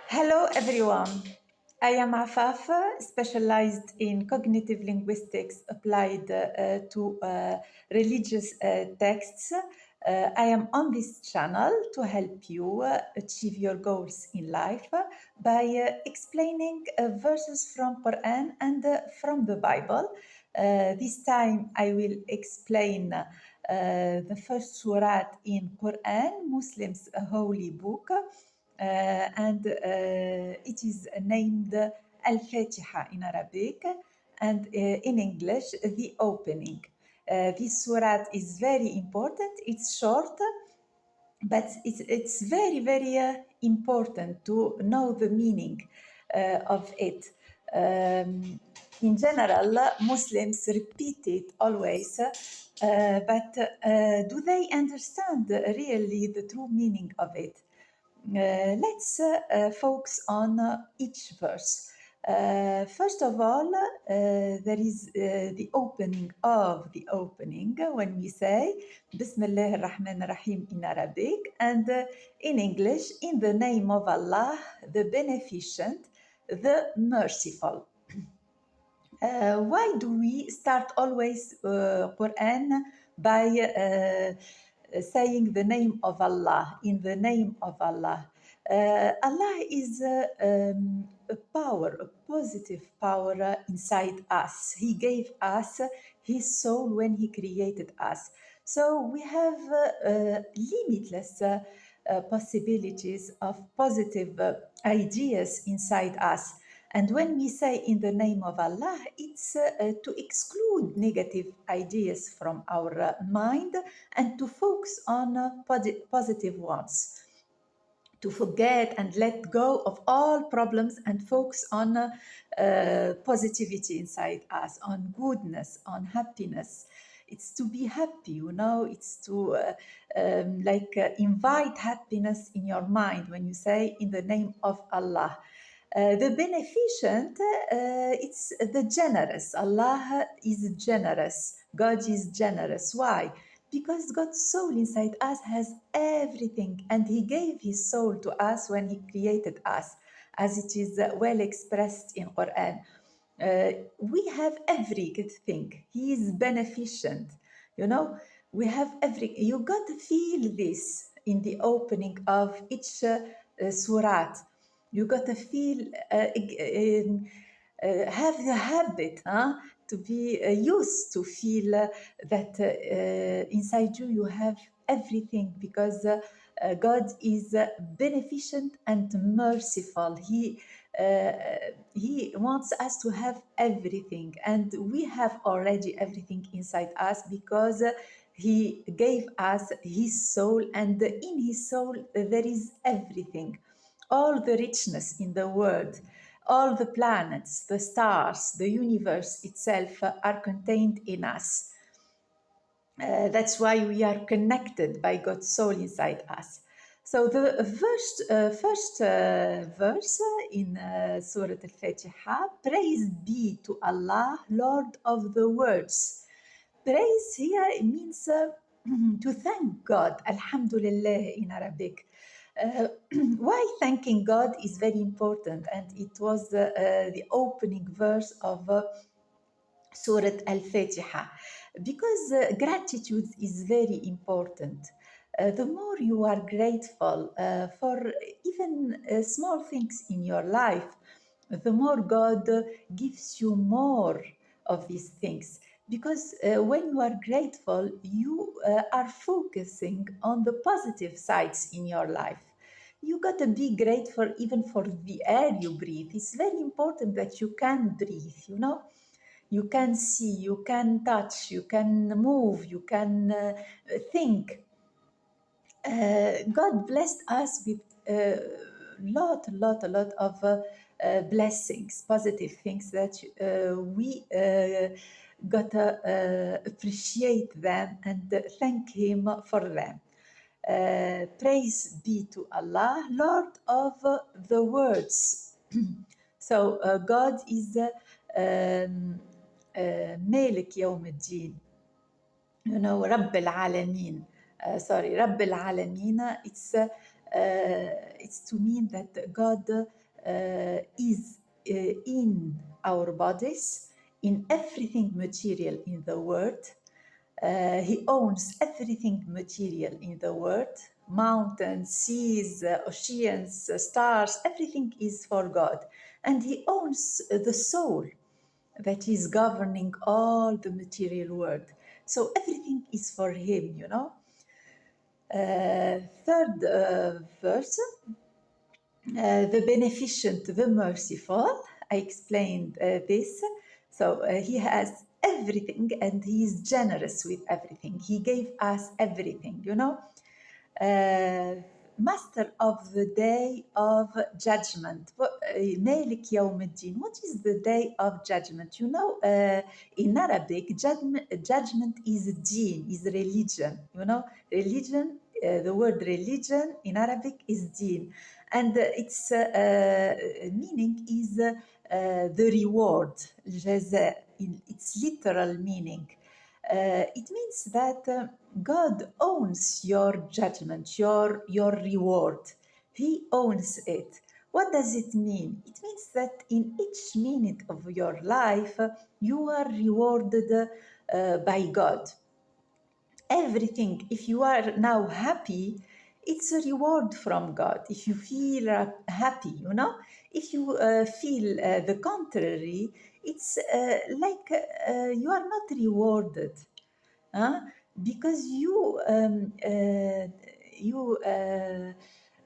Hello, everyone. I am Afaf, specialized in cognitive linguistics applied to religious texts. I am on this channel to help you achieve your goals in life by explaining verses from Quran and from the Bible. This time I will explain the first Surat in Quran, Muslims' holy book, and it is named Al-Fatiha in Arabic, and in English, the opening. This surat is very important. It's short, but it's very, very important to know the meaning of it. In general, Muslims repeat it always, but do they understand really the true meaning of it? Let's focus on each verse. First of all, there is the opening of the opening when we say Bismillah ar-Rahman ar-Rahim in Arabic, and in English, in the name of Allah, the beneficent, the merciful. Why do we start always Quran by saying the name of Allah, in the name of Allah? Allah is a power, a positive power inside us. He gave us His soul when He created us. So we have limitless possibilities of positive ideas inside us. And when we say in the name of Allah, it's to exclude negative ideas from our mind and to focus on positive ones. To forget and let go of all problems and focus on positivity inside us, on goodness, on happiness. It's to be happy, it's to invite happiness in your mind when you say in the name of Allah. The beneficent, it's the generous. Allah is generous. God is generous. Why? Because God's soul inside us has everything, and He gave His soul to us when He created us, as it is well expressed in Quran. We have everything. He is beneficent. We have every. You got to feel this in the opening of each surat. You got to feel, have the habit to be used to feel that inside you have everything, because God is beneficent and merciful. He wants us to have everything, and we have already everything inside us because He gave us His soul, and in His soul there is everything, all the richness in the world, all the planets, the stars, the universe itself are contained in us. That's why we are connected by God's soul inside us. So the first verse in Surah Al-Fatiha, praise be to Allah, Lord of the worlds. Praise here means to thank God, Alhamdulillah in Arabic. Why thanking God is very important, and it was the opening verse of Surah Al-Fatiha, because gratitude is very important. The more you are grateful for even small things in your life, the more God gives you more of these things. Because when you are grateful, you are focusing on the positive sides in your life. You got to be grateful even for the air you breathe. It's very important that you can breathe. You can see, you can touch, you can move, you can think. God blessed us with a lot of blessings, positive things that we gotta appreciate them and thank Him for them. Praise be to Allah, Lord of the worlds. So God is Malik Yawm al-Din, Rabb al-Alamin. Rabb al-Alamin, it's it's to mean that God is in our bodies, in everything material in the world. He owns everything material in the world: mountains, seas, oceans, stars, everything is for God. And He owns the soul that is governing all the material world. So everything is for Him, you know. Third verse, the beneficent, the merciful. I explained this. So He has everything and He is generous with everything. He gave us everything, you know. Master of the day of judgment. Malik Yawm al-Din. What is the day of judgment? You know, in Arabic, judgment is deen, is religion. You know, religion, the word religion in Arabic is deen. And its meaning is the reward, jaza, in its literal meaning. It means that God owns your judgment, your reward. He owns it. What does it mean? It means that in each minute of your life, you are rewarded by God. Everything, if you are now happy, it's a reward from God. If you feel happy, you know, if you feel the contrary, it's like you are not rewarded, huh? Because you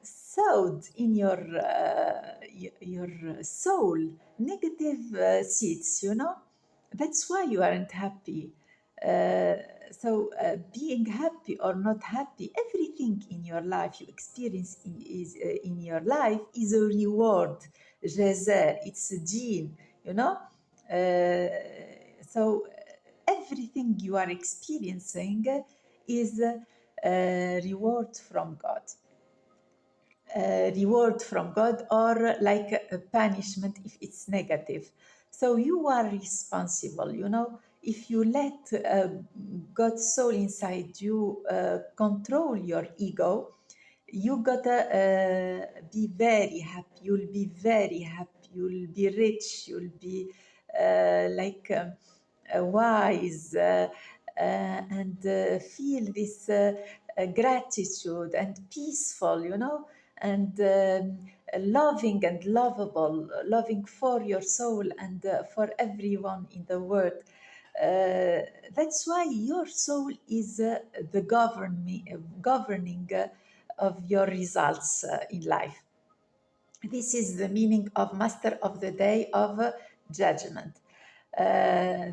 sowed in your soul negative seeds, you know. That's why you aren't happy. So being happy or not happy, everything in your life you experience in your life is a reward, jaza. It's a gene, you know. So everything you are experiencing is a reward from God. Reward from God, or like a punishment if it's negative. So you are responsible, you know. If you let God's soul inside you control your ego, you gotta be very happy. You'll be very happy. You'll be rich. You'll be wise and feel this gratitude and peaceful, you know, and loving and lovable, loving for your soul and for everyone in the world. That's why your soul is the governing of your results in life. This is the meaning of Master of the Day of Judgment. Uh,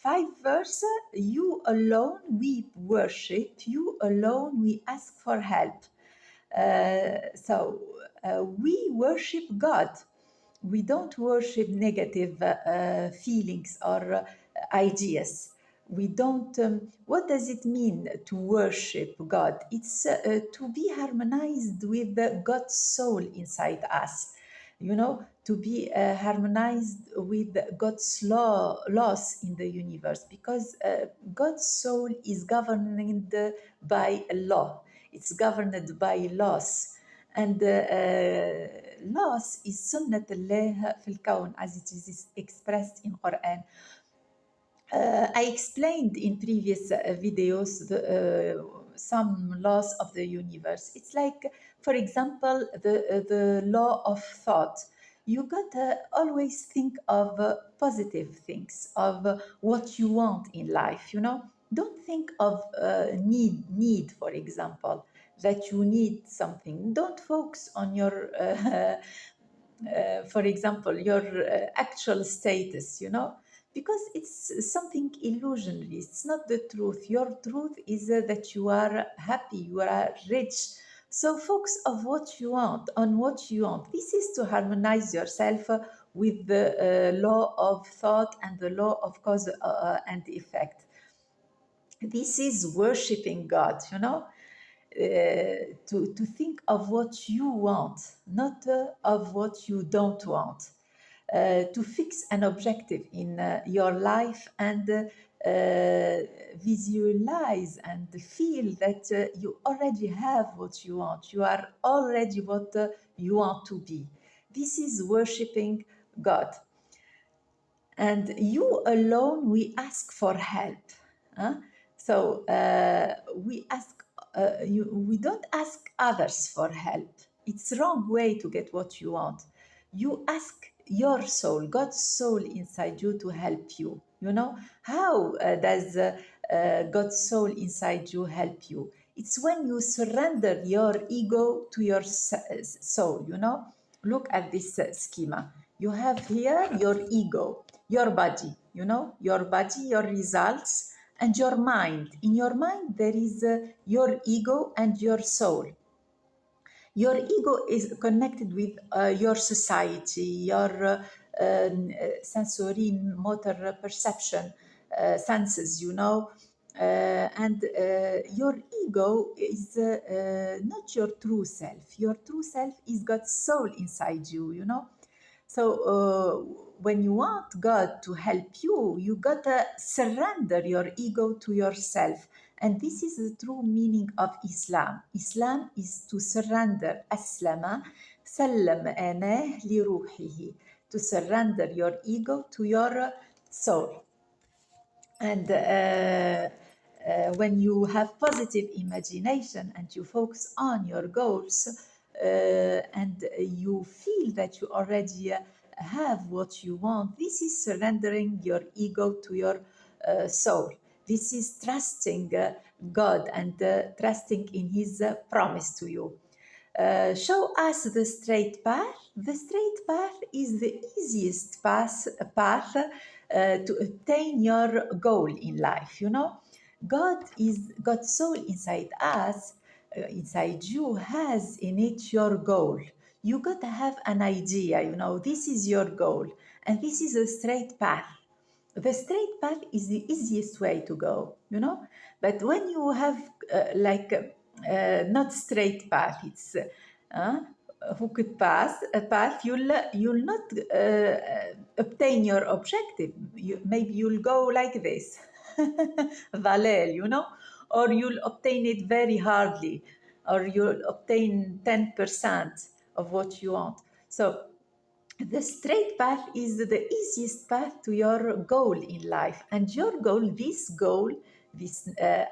5 verse, you alone we worship, you alone we ask for help. So we worship God. We don't worship negative feelings or ideas. We don't. What does it mean to worship God? It's to be harmonized with God's soul inside us. You know, to be harmonized with God's laws in the universe, because God's soul is governed by a law. It's governed by laws. And laws is سنة الله في الكون, as it is expressed in Quran. I explained in previous videos some laws of the universe. It's like, for example, the law of thought. You gotta always think of positive things, of what you want in life. You know, don't think of need, for example, that you need something. Don't focus on your for example, your actual status, you know, because it's something illusionary. It's not the truth. Your truth is that you are happy, you are rich. So focus of what you want, on what you want. This is to harmonize yourself with the law of thought and the law of cause and effect. This is worshiping God, you know. To think of what you want, not of what you don't want. To fix an objective in your life and visualize and feel that you already have what you want. You are already what you want to be. This is worshiping God. And you alone, we ask for help. Huh? So we don't ask others for help. It's the wrong way to get what you want. You ask your soul, God's soul inside you, to help you. You know, how does God's soul inside you help you? It's when you surrender your ego to your soul. You know, look at this schema. You have here your ego, your body, you know, your body, your results, and your mind. In your mind, there is your ego and your soul. Your ego is connected with your society, your sensory motor perception senses, you know. And your ego is not your true self. Your true self is God's soul inside you, you know. So when you want God to help you, you gotta surrender your ego to yourself. And this is the true meaning of Islam. Islam is to surrender. Aslama, sallam anah li ruhihi. To surrender your ego to your soul. And when you have positive imagination and you focus on your goals and you feel that you already have what you want, this is surrendering your ego to your soul. This is trusting God and trusting in His promise to you. Show us the straight path. The straight path is the easiest path to obtain your goal in life. You know, God's soul inside us, inside you, has in it your goal. You got to have an idea. You know, this is your goal, and this is a straight path. The straight path is the easiest way to go, you know. But when you have not straight path, it's hooked path, a path, you'll not obtain your objective. Maybe you'll go like this, Valel, you know, or you'll obtain it very hardly, or you'll obtain 10% of what you want. So the straight path is the easiest path to your goal in life. And your goal, this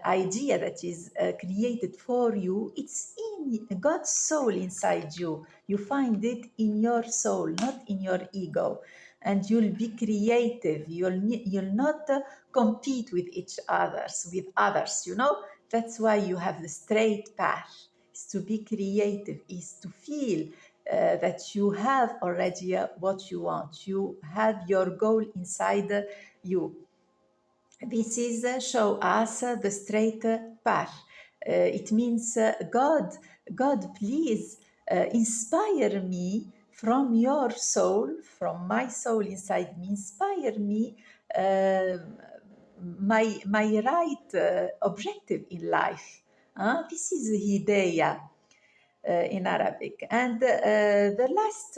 idea that is created for you, it's in God's soul inside you. You find it in your soul, not in your ego. And you'll be creative. You'll not compete with others, you know. That's why you have the straight path. Is to be creative, is to feel that you have already what you want. You have your goal inside you. This is show us the straight path. It means God, please inspire me from your soul, from my soul inside me. Inspire me uh, my right objective in life. This is hidayah in Arabic. And the last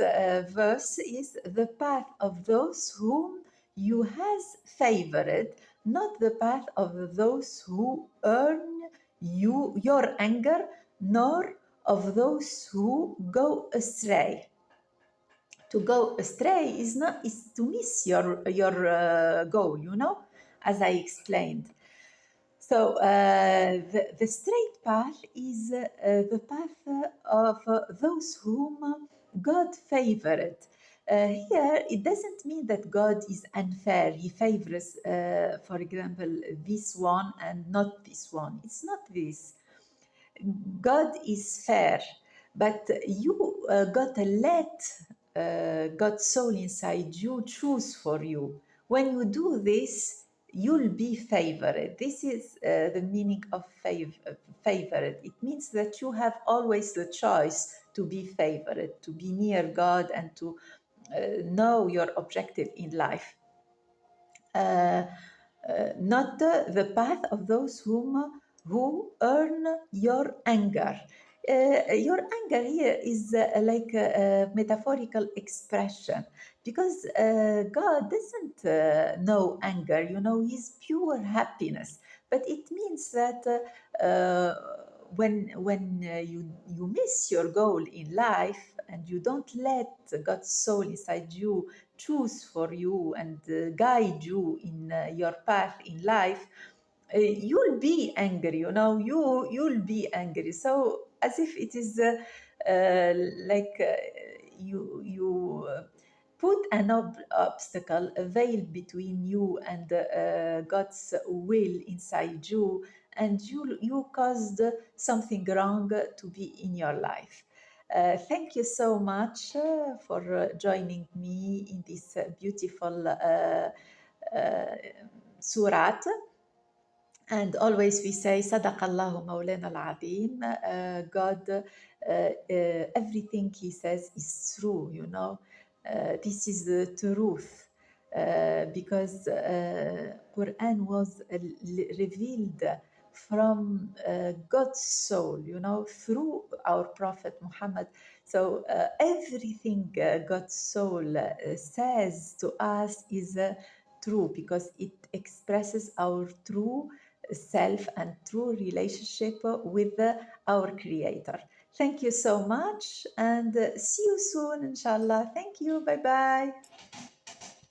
verse is the path of those whom you has favored, not the path of those who earn your anger, nor of those who go astray. To go astray is to miss your goal, you know, as I explained. So the straight path is the path of those whom God favored. Here, it doesn't mean that God is unfair. He favors, for example, this one and not this one. It's not this. God is fair, but you gotta let God's soul inside you choose for you. When you do this, you'll be favored. This is the meaning of favored. It means that you have always the choice to be favored, to be near God, and to know your objective in life. Not the path of those who earn your anger. Your anger here is like a metaphorical expression because God doesn't know anger, you know, He's pure happiness. But it means that when you miss your goal in life and you don't let God's soul inside you choose for you and guide you in your path in life, you'll be angry, you know, you'll be angry. So as if it is like you put an obstacle, a veil between you and God's will inside you, and you caused something wrong to be in your life. Thank you so much for joining me in this beautiful surat. And always we say, Sadaqallahu Mawlana al-Azim. God, everything He says is true, you know. This is the truth. Because Quran was revealed from God's soul, you know, through our Prophet Muhammad. So everything God's soul says to us is true because it expresses our true self and true relationship with our creator. Thank you so much and see you soon inshallah. Thank you. Bye bye.